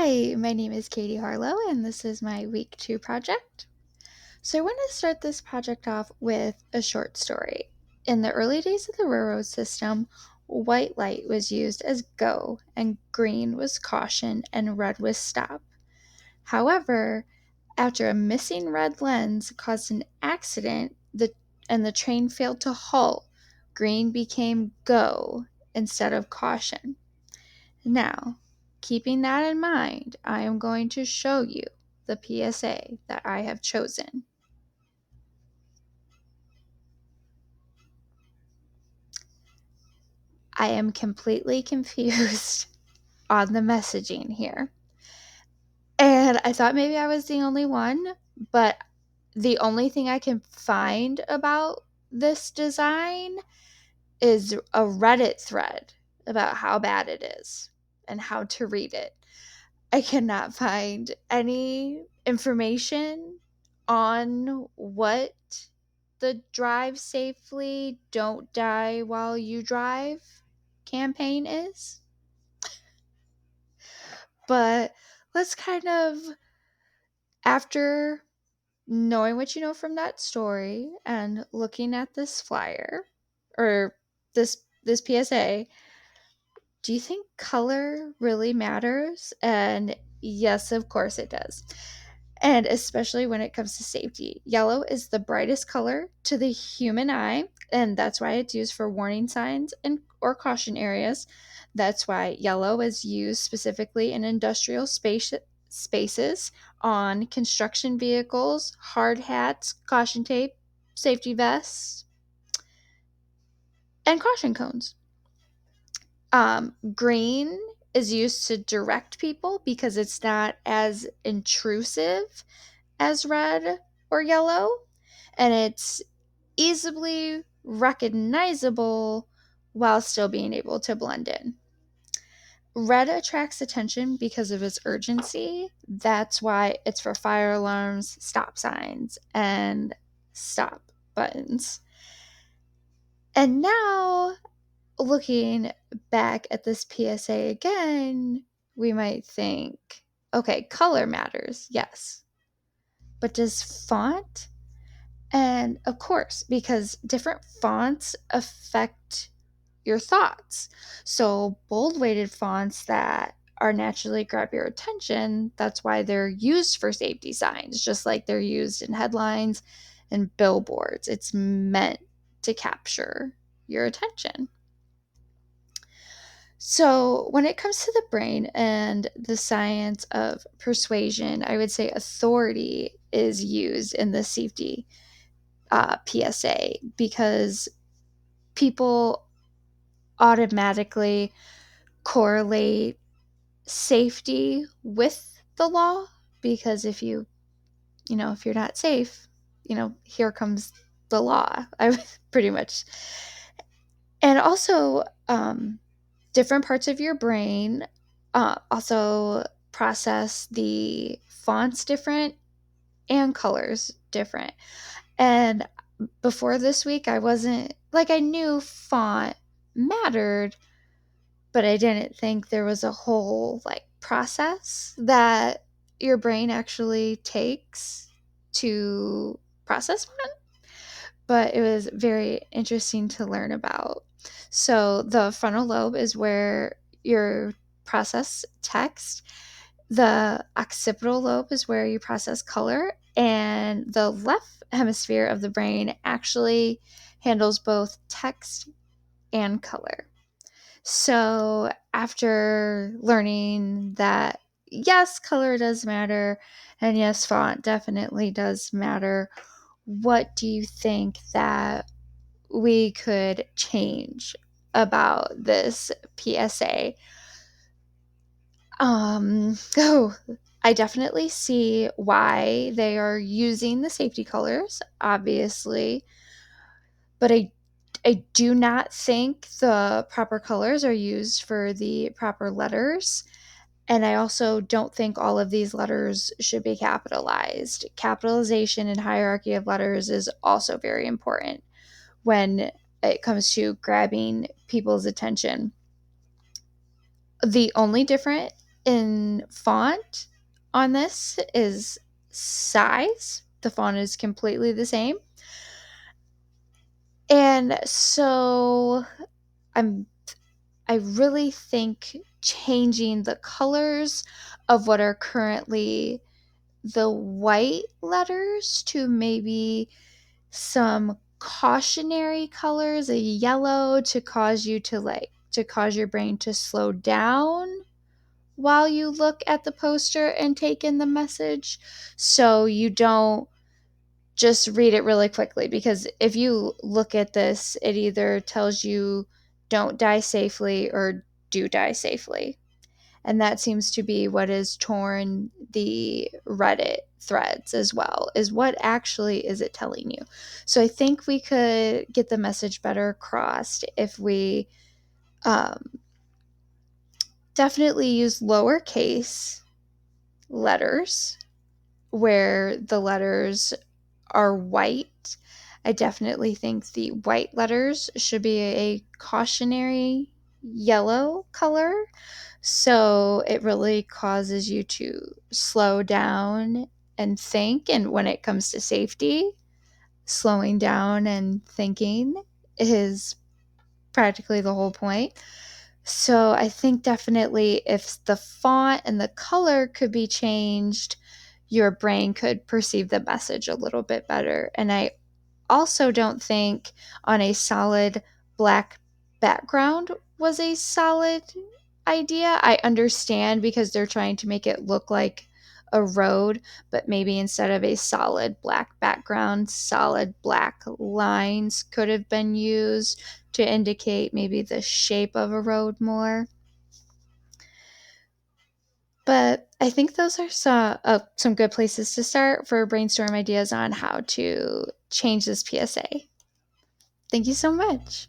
Hi, my name is Katie Harlow, and this is my week 2 project. So, I want to start this project off with a short story. In the early days of the railroad system, white light was used as go, and green was caution, and red was stop. However, after a missing red lens caused an accident and the train failed to halt, green became go instead of caution. Now, keeping that in mind, I am going to show you the PSA that I have chosen. I am completely confused on the messaging here. And I thought maybe I was the only one, but the only thing I can find about this design is a Reddit thread about how bad it is and how to read it. I cannot find any information on what the Drive Safely, Don't Die While You Drive campaign is. But let's kind of, after knowing what you know from that story and looking at this flyer or this PSA, do you think color really matters? And yes, of course it does. And especially when it comes to safety. Yellow is the brightest color to the human eye, and that's why it's used for warning signs and or caution areas. That's why yellow is used specifically in industrial spaces, on construction vehicles, hard hats, caution tape, safety vests, and caution cones. Green is used to direct people because it's not as intrusive as red or yellow, and it's easily recognizable while still being able to blend in. Red attracts attention because of its urgency. That's why it's for fire alarms, stop signs, and stop buttons. And now, looking back at this PSA again, we might think, okay, color matters, yes. But does font? And of course, because different fonts affect your thoughts. So, bold weighted fonts that are naturally grab your attention, that's why they're used for safety signs, just like they're used in headlines and billboards. It's meant to capture your attention. So, when it comes to the brain and the science of persuasion, I would say authority is used in the safety PSA because people automatically correlate safety with the law, because if you're not safe, here comes the law. I pretty much. And also, different parts of your brain also process the fonts different and colors different. And before this week, I wasn't like, I knew font mattered, but I didn't think there was a whole like process that your brain actually takes to process font. But it was very interesting to learn about. So the frontal lobe is where you process text. The occipital lobe is where you process color, and the left hemisphere of the brain actually handles both text and color. So, after learning that, yes, color does matter, and yes, font definitely does matter, what do you think that we could change about this PSA? Oh, I definitely see why they are using the safety colors, obviously, but I do not think the proper colors are used for the proper letters. And I also don't think all of these letters should be capitalized. Capitalization and hierarchy of letters is also very important when it comes to grabbing people's attention. The only different in font on this is size. The font is completely the same. And so I'm I really think changing the colors of what are currently the white letters to maybe some cautionary colors, a yellow, to cause you to cause your brain to slow down while you look at the poster and take in the message, so you don't just read it really quickly. Because if you look at this, it either tells you don't die safely or do die safely. And that seems to be what has torn the Reddit threads as well, is what actually is it telling you. So I think we could get the message better across if we um, definitely use lowercase letters where the letters are white. I definitely think the white letters should be a cautionary yellow color. So it really causes you to slow down and think. And when it comes to safety, slowing down and thinking is practically the whole point. So I think definitely if the font and the color could be changed, your brain could perceive the message a little bit better. And I also don't think on a solid black background was a solid idea. I understand because they're trying to make it look like a road, but maybe instead of a solid black background, solid black lines could have been used to indicate maybe the shape of a road more. But I think those are some good places to start for brainstorm ideas on how to change this PSA. Thank you so much.